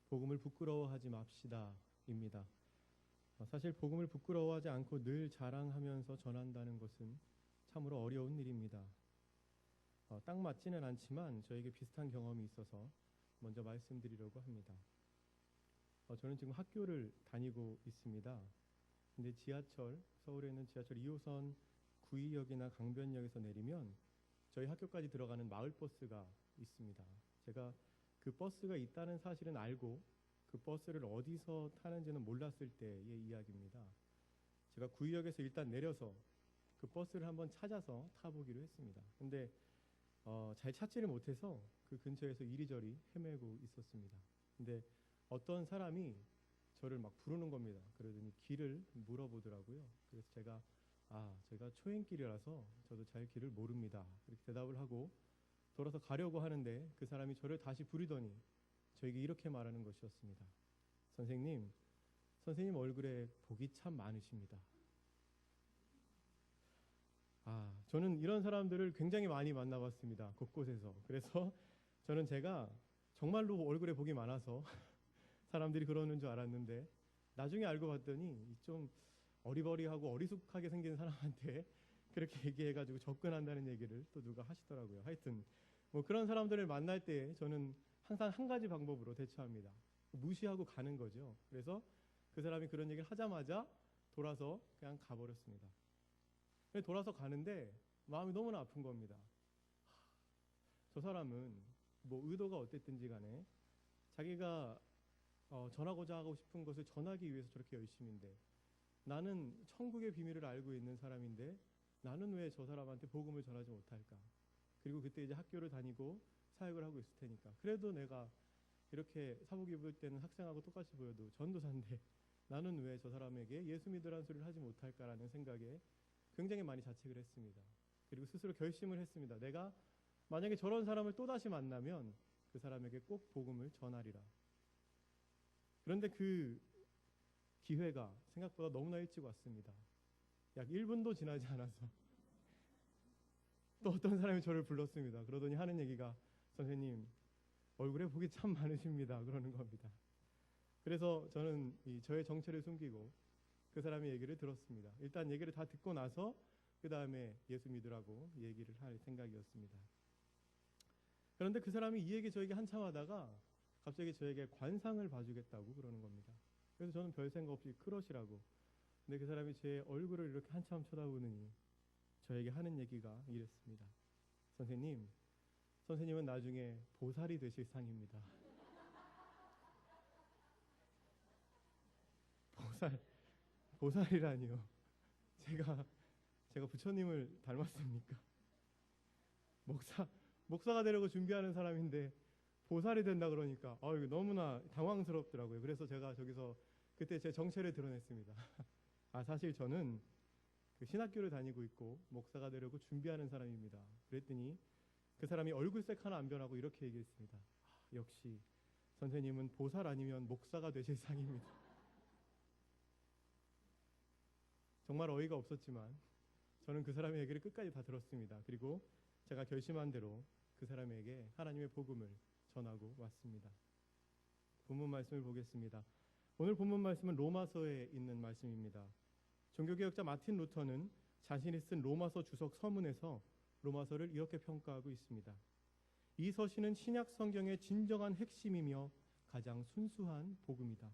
복음을 부끄러워하지 맙시다입니다. 사실 복음을 부끄러워하지 않고 늘 자랑하면서 전한다는 것은 참으로 어려운 일입니다. 딱 맞지는 않지만 저에게 비슷한 경험이 있어서 먼저 말씀드리려고 합니다. 저는 지금 학교를 다니고 있습니다. 근데 서울에 있는 지하철 2호선 구의역이나 강변역에서 내리면 저희 학교까지 들어가는 마을버스가 있습니다. 제가 그 버스가 있다는 사실은 알고 그 버스를 어디서 타는지는 몰랐을 때의 이야기입니다. 제가 구의역에서 일단 내려서 그 버스를 한번 찾아서 타보기로 했습니다. 근데 잘 찾지를 못해서 그 근처에서 이리저리 헤매고 있었습니다. 근데 어떤 사람이 저를 막 부르는 겁니다. 그러더니 길을 물어보더라고요. 그래서 제가 초행길이라서 저도 잘 길을 모릅니다. 이렇게 대답을 하고 돌아서 가려고 하는데 그 사람이 저를 다시 부르더니 저에게 이렇게 말하는 것이었습니다. 선생님 얼굴에 복이 참 많으십니다. 저는 이런 사람들을 굉장히 많이 만나봤습니다. 곳곳에서. 그래서 저는 제가 정말로 얼굴에 복이 많아서 사람들이 그러는 줄 알았는데 나중에 알고 봤더니 좀 어리버리하고 어리숙하게 생긴 사람한테 그렇게 얘기해가지고 접근한다는 얘기를 또 누가 하시더라고요. 하여튼 뭐 그런 사람들을 만날 때 저는 항상 한 가지 방법으로 대처합니다. 무시하고 가는 거죠. 그래서 그 사람이 그런 얘기를 하자마자 돌아서 그냥 가버렸습니다. 돌아서 가는데 마음이 너무나 아픈 겁니다. 저 사람은 뭐 의도가 어땠든지 간에 자기가 전하고자 하고 싶은 것을 전하기 위해서 저렇게 열심인데 나는 천국의 비밀을 알고 있는 사람인데 나는 왜 저 사람한테 복음을 전하지 못할까? 그리고 그때 이제 학교를 다니고 사역을 하고 있을 테니까 그래도 내가 이렇게 사복 입을 때는 학생하고 똑같이 보여도 전도사인데 나는 왜 저 사람에게 예수 믿으라는 소리를 하지 못할까라는 생각에 굉장히 많이 자책을 했습니다. 그리고 스스로 결심을 했습니다. 내가 만약에 저런 사람을 또다시 만나면 그 사람에게 꼭 복음을 전하리라. 그런데 그 기회가 생각보다 너무나 일찍 왔습니다. 약 1분도 지나지 않아서 또 어떤 사람이 저를 불렀습니다. 그러더니 하는 얘기가 선생님 얼굴에 복이 참 많으십니다. 그러는 겁니다. 그래서 저는 저의 정체를 숨기고 그 사람의 얘기를 들었습니다. 일단 얘기를 다 듣고 나서 그 다음에 예수 믿으라고 얘기를 할 생각이었습니다. 그런데 그 사람이 이 얘기 저에게 한참 하다가 갑자기 저에게 관상을 봐주겠다고 그러는 겁니다. 그래서 저는 별 생각 없이 크러시라고. 근데 그 사람이 제 얼굴을 이렇게 한참 쳐다보느니 저에게 하는 얘기가 이랬습니다. 선생님은 나중에 보살이 되실 상입니다. 보살이라니요. 제가 부처님을 닮았습니까? 목사가 되려고 준비하는 사람인데 보살이 된다 그러니까 이거 너무나 당황스럽더라고요. 그래서 제가 저기서 그때 제 정체를 드러냈습니다. 사실 저는 그 신학교를 다니고 있고 목사가 되려고 준비하는 사람입니다. 그랬더니 그 사람이 얼굴색 하나 안 변하고 이렇게 얘기했습니다. 역시 선생님은 보살 아니면 목사가 되실 상입니다. 정말 어이가 없었지만 저는 그 사람의 얘기를 끝까지 다 들었습니다. 그리고 제가 결심한 대로 그 사람에게 하나님의 복음을 전하고 왔습니다. 본문 말씀을 보겠습니다. 오늘 본문 말씀은 로마서에 있는 말씀입니다. 종교개혁자 마틴 루터는 자신이 쓴 로마서 주석 서문에서 로마서를 이렇게 평가하고 있습니다. 이 서신은 신약 성경의 진정한 핵심이며 가장 순수한 복음이다.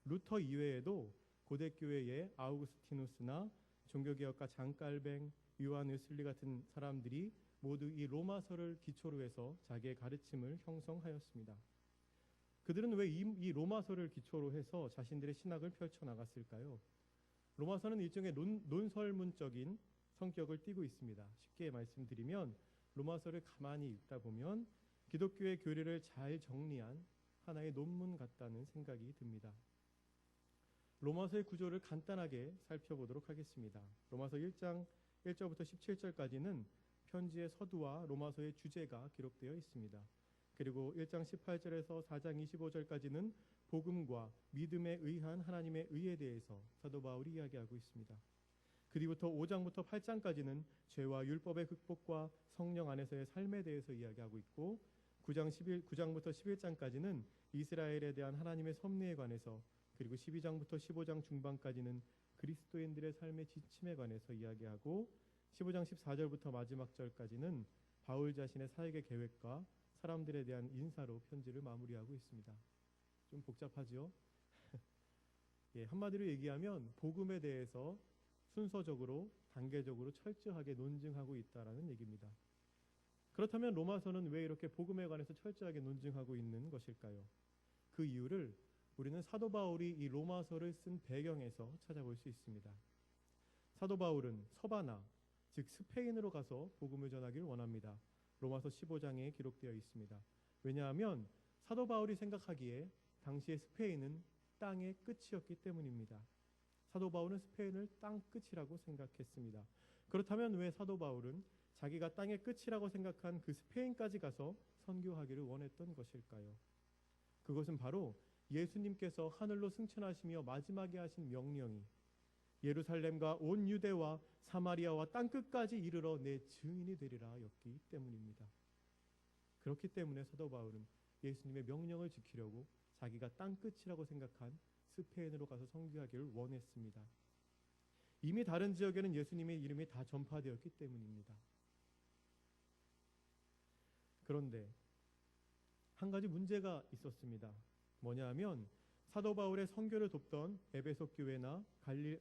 루터 이외에도 고대교회의 아우구스티누스나 종교개혁가 장깔뱅, 요한 웨슬리 같은 사람들이 모두 이 로마서를 기초로 해서 자기의 가르침을 형성하였습니다. 그들은 왜 이 로마서를 기초로 해서 자신들의 신학을 펼쳐나갔을까요? 로마서는 일종의 논설문적인 성격을 띠고 있습니다. 쉽게 말씀드리면 로마서를 가만히 읽다 보면 기독교의 교리를 잘 정리한 하나의 논문 같다는 생각이 듭니다. 로마서의 구조를 간단하게 살펴보도록 하겠습니다. 로마서 1장 1절부터 17절까지는 편지의 서두와 로마서의 주제가 기록되어 있습니다. 그리고 1장 18절에서 4장 25절까지는 복음과 믿음에 의한 하나님의 의에 대해서 사도 바울이 이야기하고 있습니다. 그 뒤부터 5장부터 8장까지는 죄와 율법의 극복과 성령 안에서의 삶에 대해서 이야기하고 있고 9장부터 11장까지는 이스라엘에 대한 하나님의 섭리에 관해서, 그리고 12장부터 15장 중반까지는 그리스도인들의 삶의 지침에 관해서 이야기하고, 15장 14절부터 마지막 절까지는 바울 자신의 사역의 계획과 사람들에 대한 인사로 편지를 마무리하고 있습니다. 좀 복잡하죠? 예, 한마디로 얘기하면 복음에 대해서 순서적으로 단계적으로 철저하게 논증하고 있다라는 얘기입니다. 그렇다면 로마서는 왜 이렇게 복음에 관해서 철저하게 논증하고 있는 것일까요? 그 이유를 우리는 사도 바울이 이 로마서를 쓴 배경에서 찾아볼 수 있습니다. 사도 바울은 서바나, 즉 스페인으로 가서 복음을 전하기를 원합니다. 로마서 15장에 기록되어 있습니다. 왜냐하면 사도 바울이 생각하기에 당시의 스페인은 땅의 끝이었기 때문입니다. 사도 바울은 스페인을 땅 끝이라고 생각했습니다. 그렇다면 왜 사도 바울은 자기가 땅의 끝이라고 생각한 그 스페인까지 가서 선교하기를 원했던 것일까요? 그것은 바로 예수님께서 하늘로 승천하시며 마지막에 하신 명령이 예루살렘과 온 유대와 사마리아와 땅끝까지 이르러 내 증인이 되리라 였기 때문입니다. 그렇기 때문에 사도 바울은 예수님의 명령을 지키려고 자기가 땅끝이라고 생각한 스페인으로 가서 선교하기를 원했습니다. 이미 다른 지역에는 예수님의 이름이 다 전파되었기 때문입니다. 그런데 한 가지 문제가 있었습니다. 뭐냐 하면 사도 바울의 선교를 돕던 에베소 교회나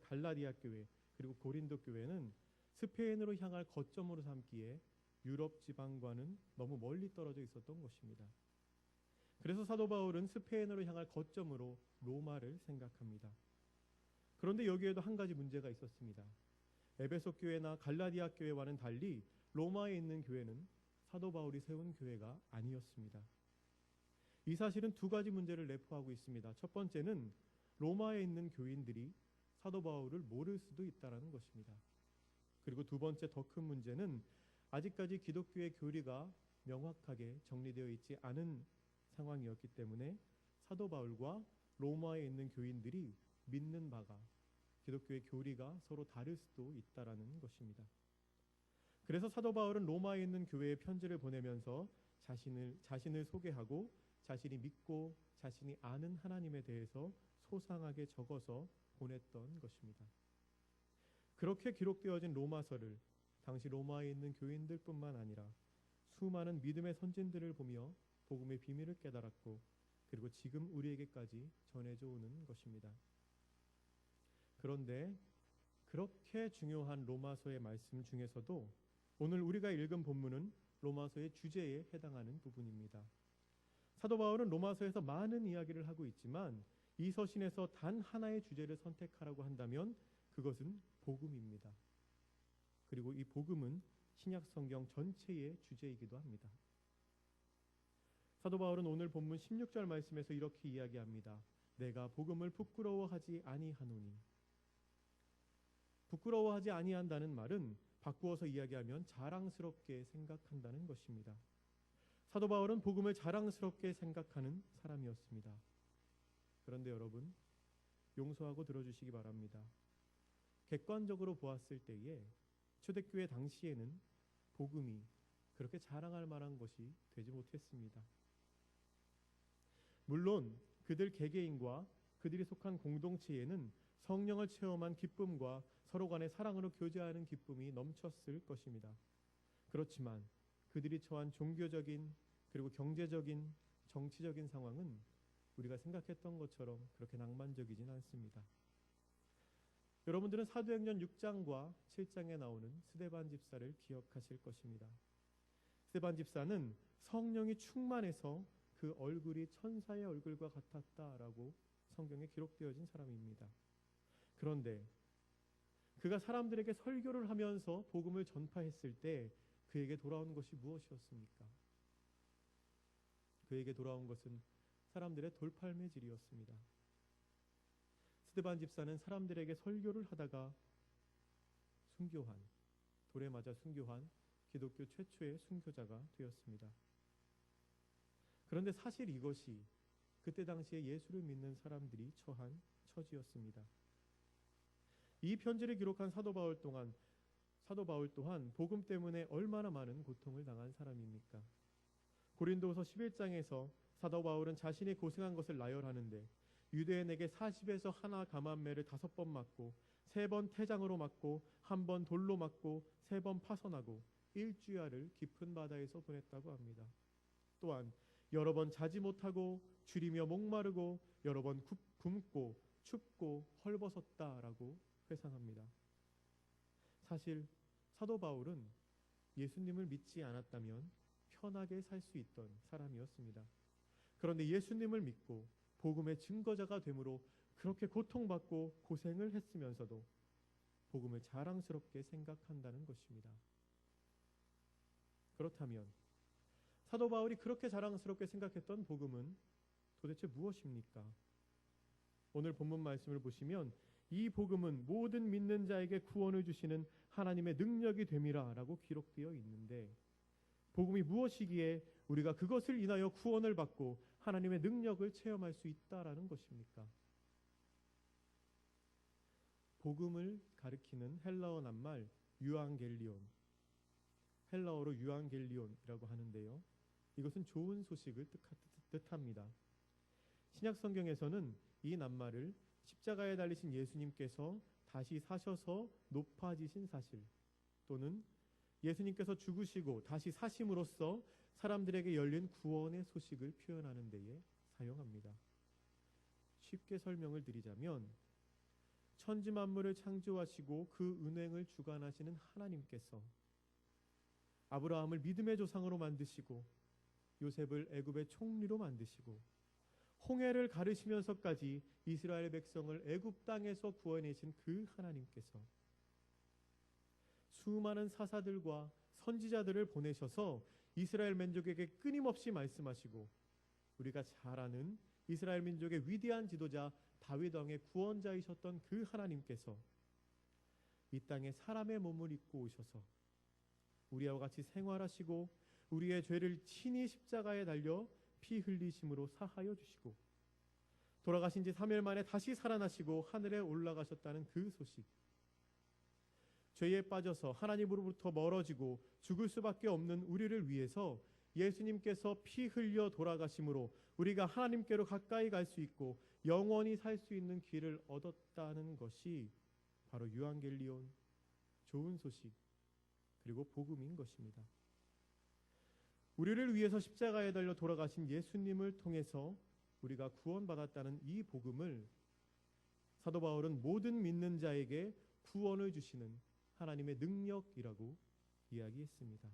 갈라디아 교회, 그리고 고린도 교회는 스페인으로 향할 거점으로 삼기에 유럽 지방과는 너무 멀리 떨어져 있었던 것입니다. 그래서 사도 바울은 스페인으로 향할 거점으로 로마를 생각합니다. 그런데 여기에도 한 가지 문제가 있었습니다. 에베소 교회나 갈라디아 교회와는 달리 로마에 있는 교회는 사도 바울이 세운 교회가 아니었습니다. 이 사실은 두 가지 문제를 내포하고 있습니다. 첫 번째는 로마에 있는 교인들이 사도 바울을 모를 수도 있다는 것입니다. 그리고 두 번째 더 큰 문제는 아직까지 기독교의 교리가 명확하게 정리되어 있지 않은 상황이었기 때문에 사도 바울과 로마에 있는 교인들이 믿는 바가, 기독교의 교리가 서로 다를 수도 있다는 것입니다. 그래서 사도 바울은 로마에 있는 교회에 편지를 보내면서 자신을 소개하고 자신이 믿고 자신이 아는 하나님에 대해서 소상하게 적어서 보냈던 것입니다. 그렇게 기록되어진 로마서를 당시 로마에 있는 교인들뿐만 아니라 수많은 믿음의 선진들을 보며 복음의 비밀을 깨달았고, 그리고 지금 우리에게까지 전해져 오는 것입니다. 그런데 그렇게 중요한 로마서의 말씀 중에서도 오늘 우리가 읽은 본문은 로마서의 주제에 해당하는 부분입니다. 사도 바울은 로마서에서 많은 이야기를 하고 있지만 이 서신에서 단 하나의 주제를 선택하라고 한다면 그것은 복음입니다. 그리고 이 복음은 신약 성경 전체의 주제이기도 합니다. 사도 바울은 오늘 본문 16절 말씀에서 이렇게 이야기합니다. 내가 복음을 부끄러워하지 아니하노니. 부끄러워하지 아니한다는 말은 바꾸어서 이야기하면 자랑스럽게 생각한다는 것입니다. 사도 바울은 복음을 자랑스럽게 생각하는 사람이었습니다. 그런데 여러분, 용서하고 들어주시기 바랍니다. 객관적으로 보았을 때에 초대교회 당시에는 복음이 그렇게 자랑할 만한 것이 되지 못했습니다. 물론 그들 개개인과 그들이 속한 공동체에는 성령을 체험한 기쁨과 서로 간의 사랑으로 교제하는 기쁨이 넘쳤을 것입니다. 그렇지만 그들이 처한 종교적인 그리고 경제적인 정치적인 상황은 우리가 생각했던 것처럼 그렇게 낭만적이진 않습니다. 여러분들은 사도행전 6장과 7장에 나오는 스데반 집사를 기억하실 것입니다. 스데반 집사는 성령이 충만해서 그 얼굴이 천사의 얼굴과 같았다라고 성경에 기록되어진 사람입니다. 그런데 그가 사람들에게 설교를 하면서 복음을 전파했을 때 그에게 돌아온 것이 무엇이었습니까? 그에게 돌아온 것은 사람들의 돌팔매질이었습니다. 스데반 집사는 사람들에게 설교를 하다가 돌에 맞아 순교한 기독교 최초의 순교자가 되었습니다. 그런데 사실 이것이 그때 당시에 예수를 믿는 사람들이 처한 처지였습니다. 이 편지를 기록한 사도 바울 또한 복음 때문에 얼마나 많은 고통을 당한 사람입니까? 고린도후서 11장에서 사도 바울은 자신이 고생한 것을 나열하는데 유대인에게 40에서 하나 감한매를 5번 맞고 3번 태장으로 맞고 1번 돌로 맞고 3번 파선하고 일주야를 깊은 바다에서 보냈다고 합니다. 또한 여러 번 자지 못하고 줄이며 목마르고 여러 번 굶고 춥고 헐벗었다라고 회상합니다. 사실 사도 바울은 예수님을 믿지 않았다면 편하게 살 수 있던 사람이었습니다. 그런데 예수님을 믿고 복음의 증거자가 되므로 그렇게 고통받고 고생을 했으면서도 복음을 자랑스럽게 생각한다는 것입니다. 그렇다면 사도 바울이 그렇게 자랑스럽게 생각했던 복음은 도대체 무엇입니까? 오늘 본문 말씀을 보시면 이 복음은 모든 믿는 자에게 구원을 주시는 하나님의 능력이 됨이라 라고 기록되어 있는데 복음이 무엇이기에 우리가 그것을 인하여 구원을 받고 하나님의 능력을 체험할 수 있다라는 것입니까? 복음을 가리키는 헬라어 낱말 유앙겔리온, 헬라어로 유앙겔리온이라고 하는데요. 이것은 좋은 소식을 뜻합니다. 신약 성경에서는 이 낱말을 십자가에 달리신 예수님께서 다시 사셔서 높아지신 사실 또는 예수님께서 죽으시고 다시 사심으로써 사람들에게 열린 구원의 소식을 표현하는 데에 사용합니다. 쉽게 설명을 드리자면 천지 만물을 창조하시고 그 운행을 주관하시는 하나님께서 아브라함을 믿음의 조상으로 만드시고 요셉을 애굽의 총리로 만드시고 홍해를 가르시면서까지 이스라엘 백성을 애굽 땅에서 구원해신 그 하나님께서 수많은 사사들과 선지자들을 보내셔서 이스라엘 민족에게 끊임없이 말씀하시고 우리가 잘 아는 이스라엘 민족의 위대한 지도자 다윗 왕의 구원자이셨던 그 하나님께서 이 땅에 사람의 몸을 입고 오셔서 우리와 같이 생활하시고 우리의 죄를 친히 십자가에 달려 피 흘리심으로 사하여 주시고 돌아가신 지 3일 만에 다시 살아나시고 하늘에 올라가셨다는 그 소식, 죄에 빠져서 하나님으로부터 멀어지고 죽을 수밖에 없는 우리를 위해서 예수님께서 피 흘려 돌아가심으로 우리가 하나님께로 가까이 갈 수 있고 영원히 살 수 있는 길을 얻었다는 것이 바로 유앙겔리온, 좋은 소식, 그리고 복음인 것입니다. 우리를 위해서 십자가에 달려 돌아가신 예수님을 통해서 우리가 구원받았다는 이 복음을 사도 바울은 모든 믿는 자에게 구원을 주시는 하나님의 능력이라고 이야기했습니다.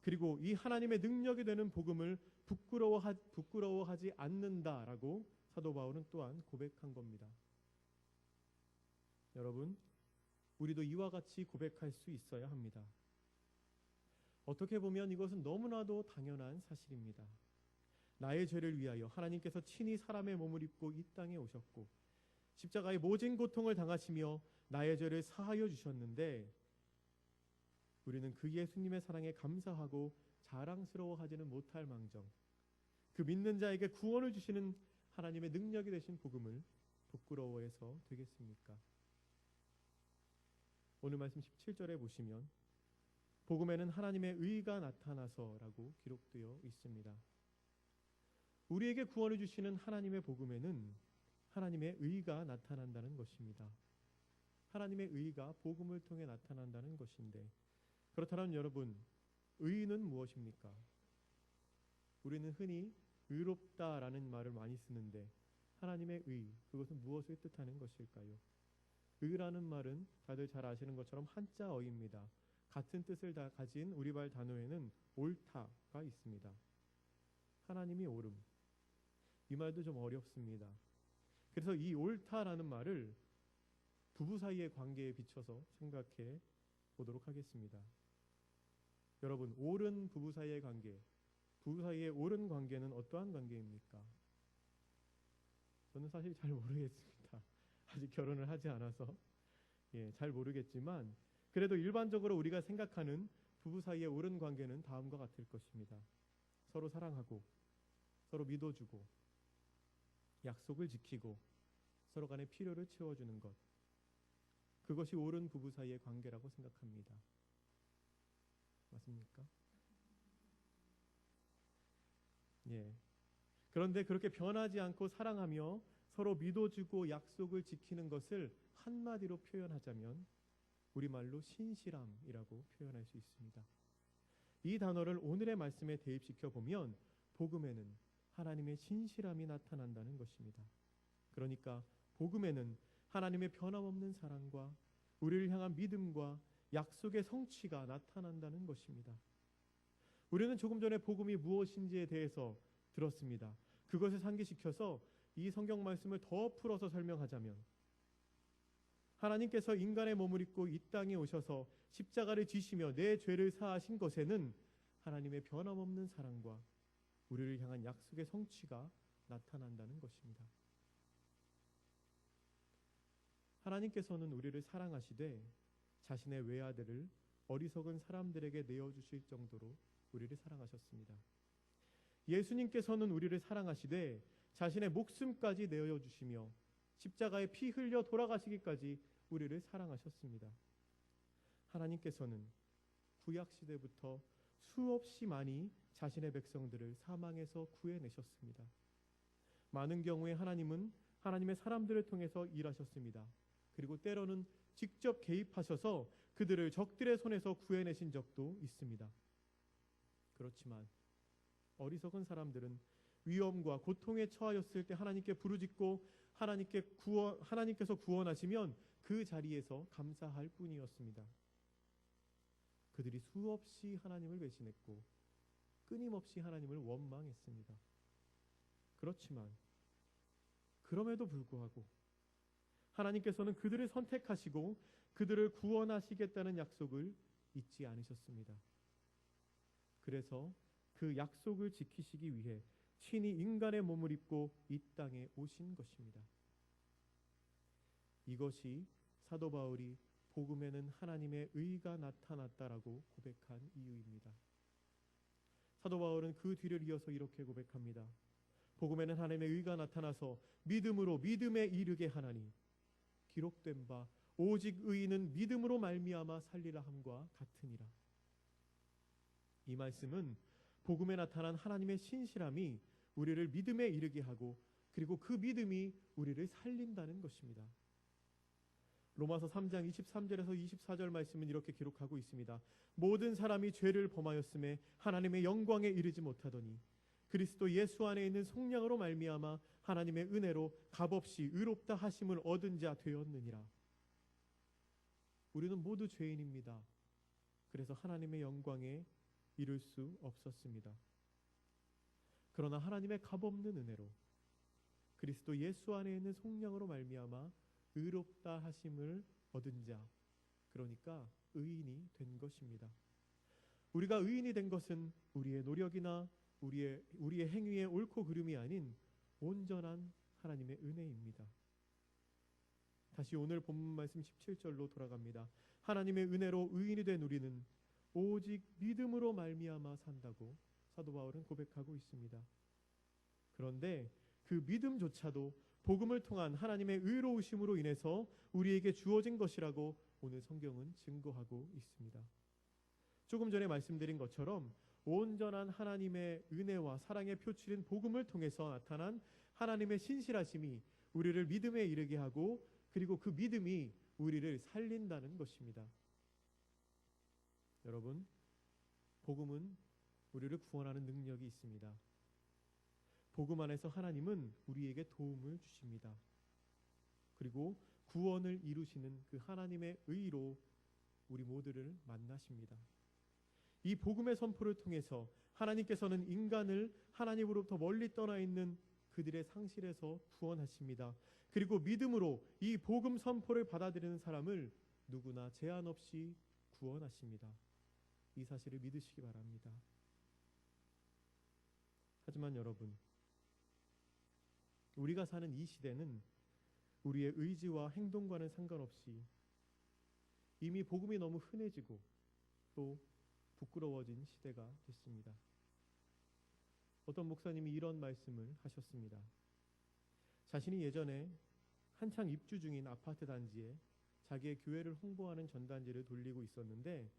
그리고 이 하나님의 능력이 되는 복음을 부끄러워하지 않는다라고 사도 바울은 또한 고백한 겁니다. 여러분, 우리도 이와 같이 고백할 수 있어야 합니다. 어떻게 보면 이것은 너무나도 당연한 사실입니다. 나의 죄를 위하여 하나님께서 친히 사람의 몸을 입고 이 땅에 오셨고 십자가의 모진 고통을 당하시며 나의 죄를 사하여 주셨는데 우리는 그 예수님의 사랑에 감사하고 자랑스러워하지는 못할 망정 그 믿는 자에게 구원을 주시는 하나님의 능력이 되신 복음을 부끄러워해서 되겠습니까? 오늘 말씀 17절에 보시면 복음에는 하나님의 의가 나타나서라고 기록되어 있습니다. 우리에게 구원을 주시는 하나님의 복음에는 하나님의 의가 나타난다는 것입니다. 하나님의 의가 복음을 통해 나타난다는 것인데 그렇다면 여러분, 의는 무엇입니까? 우리는 흔히 의롭다라는 말을 많이 쓰는데 하나님의 의, 그것은 무엇을 뜻하는 것일까요? 의라는 말은 다들 잘 아시는 것처럼 한자어입니다. 같은 뜻을 다 가진 우리말 단어에는 옳다가 있습니다. 하나님이 옳음. 이 말도 좀 어렵습니다. 그래서 이 옳다라는 말을 부부 사이의 관계에 비춰서 생각해 보도록 하겠습니다. 여러분, 옳은 부부 사이의 관계, 부부 사이의 옳은 관계는 어떠한 관계입니까? 저는 사실 잘 모르겠습니다. 아직 결혼을 하지 않아서 잘 모르겠지만 그래도 일반적으로 우리가 생각하는 부부 사이의 옳은 관계는 다음과 같을 것입니다. 서로 사랑하고 서로 믿어주고 약속을 지키고 서로 간의 필요를 채워주는 것, 그것이 옳은 부부 사이의 관계라고 생각합니다. 맞습니까? 예. 그런데 그렇게 변하지 않고 사랑하며 서로 믿어주고 약속을 지키는 것을 한마디로 표현하자면 우리말로 신실함이라고 표현할 수 있습니다. 이 단어를 오늘의 말씀에 대입시켜 보면 복음에는 하나님의 신실함이 나타난다는 것입니다. 그러니까 복음에는 하나님의 변함없는 사랑과 우리를 향한 믿음과 약속의 성취가 나타난다는 것입니다. 우리는 조금 전에 복음이 무엇인지에 대해서 들었습니다. 그것을 상기시켜서 이 성경 말씀을 더 풀어서 설명하자면 하나님께서 인간의 몸을 입고 이 땅에 오셔서 십자가를 지시며 내 죄를 사하신 것에는 하나님의 변함없는 사랑과 우리를 향한 약속의 성취가 나타난다는 것입니다. 하나님께서는 우리를 사랑하시되 자신의 외아들을 어리석은 사람들에게 내어주실 정도로 우리를 사랑하셨습니다. 예수님께서는 우리를 사랑하시되 자신의 목숨까지 내어주시며 십자가에 피 흘려 돌아가시기까지 우리를 사랑하셨습니다. 하나님께서는 구약시대부터 수없이 많이 자신의 백성들을 사망에서 구해내셨습니다. 많은 경우에 하나님은 하나님의 사람들을 통해서 일하셨습니다. 그리고 때로는 직접 개입하셔서 그들을 적들의 손에서 구해내신 적도 있습니다. 그렇지만 어리석은 사람들은 위험과 고통에 처하였을 때 하나님께 부르짖고 하나님께서 구원하시면 그 자리에서 감사할 뿐이었습니다. 그들이 수없이 하나님을 배신했고 끊임없이 하나님을 원망했습니다. 그렇지만 그럼에도 불구하고 하나님께서는 그들을 선택하시고 그들을 구원하시겠다는 약속을 잊지 않으셨습니다. 그래서 그 약속을 지키시기 위해 친히 인간의 몸을 입고 이 땅에 오신 것입니다. 이것이 사도 바울이 복음에는 하나님의 의가 나타났다라고 고백한 이유입니다. 사도 바울은 그 뒤를 이어서 이렇게 고백합니다. 복음에는 하나님의 의가 나타나서 믿음으로 믿음에 이르게 하나니 기록된 바 오직 의인은 믿음으로 말미암아 살리라 함과 같으니라. 이 말씀은 복음에 나타난 하나님의 신실함이 우리를 믿음에 이르게 하고 그리고 그 믿음이 우리를 살린다는 것입니다. 로마서 3장 23절에서 24절 말씀은 이렇게 기록하고 있습니다. 모든 사람이 죄를 범하였음에 하나님의 영광에 이르지 못하더니 그리스도 예수 안에 있는 속량으로 말미암아 하나님의 은혜로 값없이 의롭다 하심을 얻은 자 되었느니라. 우리는 모두 죄인입니다. 그래서 하나님의 영광에 이룰 수 없었습니다. 그러나 하나님의 값없는 은혜로 그리스도 예수 안에 있는 속량으로 말미암아 의롭다 하심을 얻은 자, 그러니까 의인이 된 것입니다. 우리가 의인이 된 것은 우리의 노력이나 우리의 행위의 옳고 그름이 아닌 온전한 하나님의 은혜입니다. 다시 오늘 본문 말씀 17절로 돌아갑니다. 하나님의 은혜로 의인이 된 우리는 오직 믿음으로 말미암아 산다고 사도 바울은 고백하고 있습니다. 그런데 그 믿음조차도 복음을 통한 하나님의 의로우심으로 인해서 우리에게 주어진 것이라고 오늘 성경은 증거하고 있습니다. 조금 전에 말씀드린 것처럼 온전한 하나님의 은혜와 사랑의 표출인 복음을 통해서 나타난 하나님의 신실하심이 우리를 믿음에 이르게 하고 그리고 그 믿음이 우리를 살린다는 것입니다. 여러분, 복음은 우리를 구원하는 능력이 있습니다. 복음 안에서 하나님은 우리에게 도움을 주십니다. 그리고 구원을 이루시는 그 하나님의 의로 우리 모두를 만나십니다. 이 복음의 선포를 통해서 하나님께서는 인간을 하나님으로부터 멀리 떠나 있는 그들의 상실에서 구원하십니다. 그리고 믿음으로 이 복음 선포를 받아들이는 사람을 누구나 제한 없이 구원하십니다. 이 사실을 믿으시기 바랍니다. 하지만 여러분, 우리가 사는 이 시대는 우리의 의지와 행동과는 상관없이 이미 복음이 너무 흔해지고 또 부끄러워진 시대가 됐습니다. 어떤 목사님이 이런 말씀을 하셨습니다. 자신이 예전에 한창 입주 중인 아파트 단지에 자기의 교회를 홍보하는 전단지를 돌리고 있었는데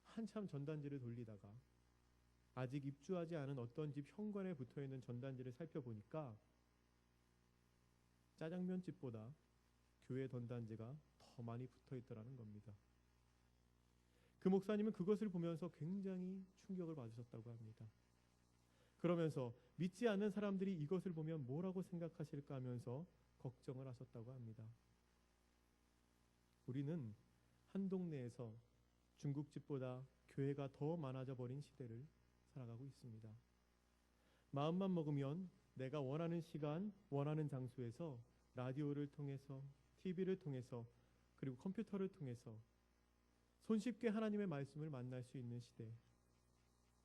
한참 전단지를 돌리다가 아직 입주하지 않은 어떤 집 현관에 붙어있는 전단지를 살펴보니까 짜장면집보다 교회 전단지가 더 많이 붙어있더라는 겁니다. 그 목사님은 그것을 보면서 굉장히 충격을 받으셨다고 합니다. 그러면서 믿지 않는 사람들이 이것을 보면 뭐라고 생각하실까 하면서 걱정을 하셨다고 합니다. 우리는 한 동네에서 중국집보다 교회가 더 많아져 버린 시대를 살아가고 있습니다. 마음만 먹으면 내가 원하는 시간, 원하는 장소에서 라디오를 통해서, TV를 통해서, 그리고 컴퓨터를 통해서 손쉽게 하나님의 말씀을 만날 수 있는 시대,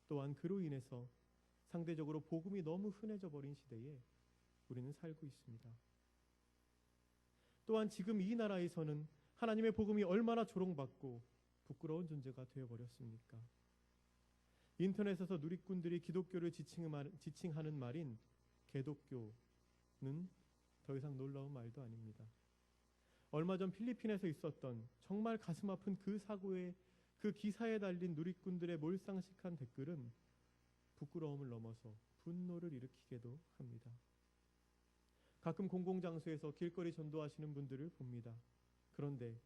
또한 그로 인해서 상대적으로 복음이 너무 흔해져 버린 시대에 우리는 살고 있습니다. 또한 지금 이 나라에서는 하나님의 복음이 얼마나 조롱받고 부끄러운 존재가 되어버렸습니까? 인터넷에서 누리꾼들이 기독교를 지칭하는 말인 개독교는 더 이상 놀라운 말도 아닙니다. 얼마 전 필리핀에서 있었던 정말 가슴 아픈 그 사고의 그 기사에 달린 누리꾼들의 몰상식한 댓글은 부끄러움을 넘어서 분노를 일으키기도 합니다. 가끔 공공장소에서 길거리 전도하시는 분들을 봅니다. 그런데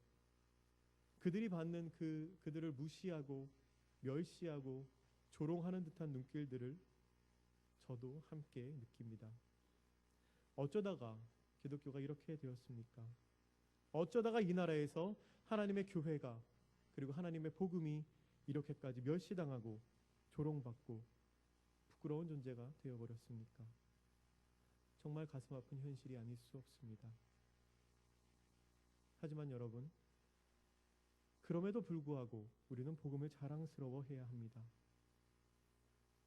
그들이 받는 그들을 무시하고 멸시하고 조롱하는 듯한 눈길들을 저도 함께 느낍니다. 어쩌다가 기독교가 이렇게 되었습니까? 어쩌다가 이 나라에서 하나님의 교회가 그리고 하나님의 복음이 이렇게까지 멸시당하고 조롱받고 부끄러운 존재가 되어버렸습니까? 정말 가슴 아픈 현실이 아닐 수 없습니다. 하지만 여러분, 그럼에도 불구하고 우리는 복음을 자랑스러워해야 합니다.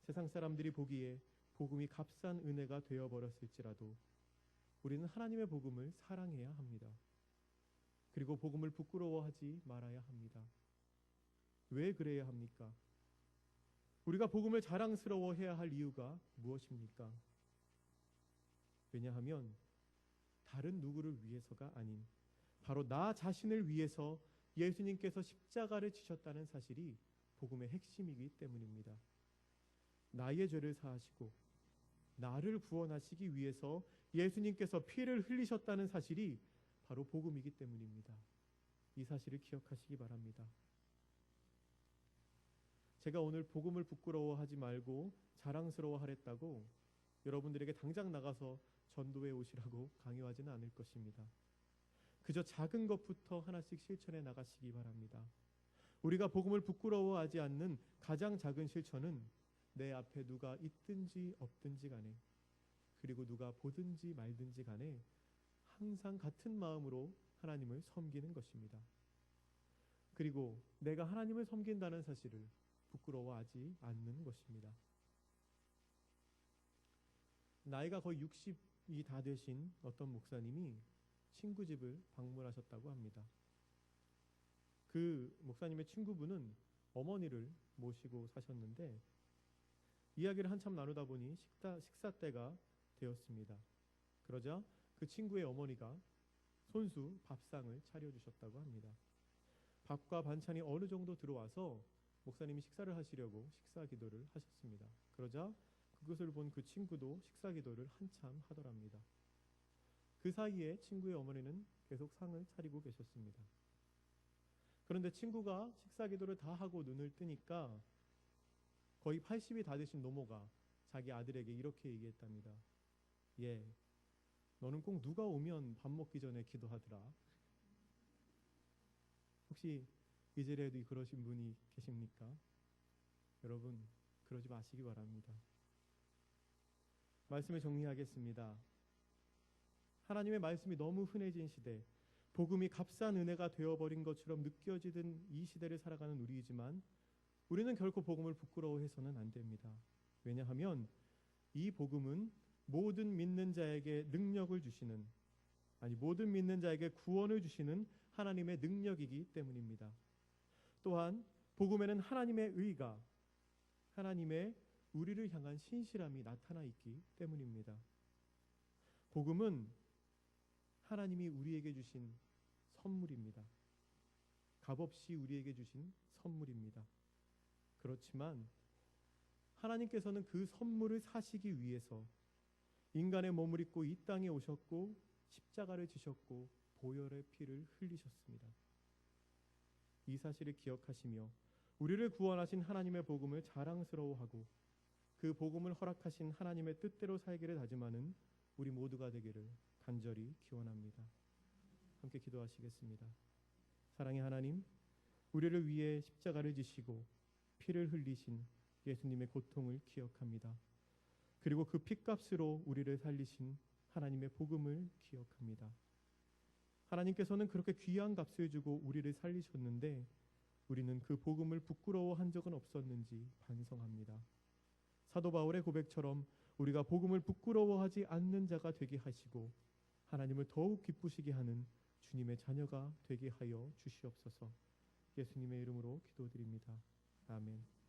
세상 사람들이 보기에 복음이 값싼 은혜가 되어버렸을지라도 우리는 하나님의 복음을 사랑해야 합니다. 그리고 복음을 부끄러워하지 말아야 합니다. 왜 그래야 합니까? 우리가 복음을 자랑스러워해야 할 이유가 무엇입니까? 왜냐하면 다른 누구를 위해서가 아닌 바로 나 자신을 위해서 예수님께서 십자가를 지셨다는 사실이 복음의 핵심이기 때문입니다. 나의 죄를 사하시고 나를 구원하시기 위해서 예수님께서 피를 흘리셨다는 사실이 바로 복음이기 때문입니다. 이 사실을 기억하시기 바랍니다. 제가 오늘 복음을 부끄러워하지 말고 자랑스러워하랬다고 여러분들에게 당장 나가서 전도에 오시라고 강요하지는 않을 것입니다. 그저 작은 것부터 하나씩 실천해 나가시기 바랍니다. 우리가 복음을 부끄러워하지 않는 가장 작은 실천은 내 앞에 누가 있든지 없든지 간에 그리고 누가 보든지 말든지 간에 항상 같은 마음으로 하나님을 섬기는 것입니다. 그리고 내가 하나님을 섬긴다는 사실을 부끄러워하지 않는 것입니다. 나이가 거의 60이 다 되신 어떤 목사님이 친구 집을 방문하셨다고 합니다. 그 목사님의 친구분은 어머니를 모시고 사셨는데 이야기를 한참 나누다 보니 식사 때가 되었습니다. 그러자 그 친구의 어머니가 손수 밥상을 차려주셨다고 합니다. 밥과 반찬이 어느 정도 들어와서 목사님이 식사를 하시려고 식사 기도를 하셨습니다. 그러자 그것을 본 그 친구도 식사 기도를 한참 하더랍니다. 그 사이에 친구의 어머니는 계속 상을 차리고 계셨습니다. 그런데 친구가 식사 기도를 다 하고 눈을 뜨니까 거의 80이 다 되신 노모가 자기 아들에게 이렇게 얘기했답니다. 예, 너는 꼭 누가 오면 밥 먹기 전에 기도하더라. 혹시 이 자리에도 그러신 분이 계십니까? 여러분, 그러지 마시기 바랍니다. 말씀을 정리하겠습니다. 하나님의 말씀이 너무 흔해진 시대, 복음이 값싼 은혜가 되어버린 것처럼 느껴지던 이 시대를 살아가는 우리이지만 우리는 결코 복음을 부끄러워해서는 안 됩니다. 왜냐하면 이 복음은 모든 믿는 자에게 능력을 주시는, 모든 믿는 자에게 구원을 주시는 하나님의 능력이기 때문입니다. 또한 복음에는 하나님의 의가, 하나님의 우리를 향한 신실함이 나타나 있기 때문입니다. 복음은 하나님이 우리에게 주신 선물입니다. 값없이 우리에게 주신 선물입니다. 그렇지만 하나님께서는 그 선물을 사시기 위해서 인간의 몸을 입고 이 땅에 오셨고 십자가를 지셨고 보혈의 피를 흘리셨습니다. 이 사실을 기억하시며 우리를 구원하신 하나님의 복음을 자랑스러워하고 그 복음을 허락하신 하나님의 뜻대로 살기를 다짐하는 우리 모두가 되기를 간절히 기원합니다. 함께 기도하시겠습니다. 사랑의 하나님, 우리를 위해 십자가를 지시고 피를 흘리신 예수님의 고통을 기억합니다. 그리고 그 피값으로 우리를 살리신 하나님의 복음을 기억합니다. 하나님께서는 그렇게 귀한 값을 주고 우리를 살리셨는데 우리는 그 복음을 부끄러워한 적은 없었는지 반성합니다. 사도 바울의 고백처럼 우리가 복음을 부끄러워하지 않는 자가 되게 하시고 하나님을 더욱 기쁘시게 하는 주님의 자녀가 되게 하여 주시옵소서. 예수님의 이름으로 기도드립니다. 아멘.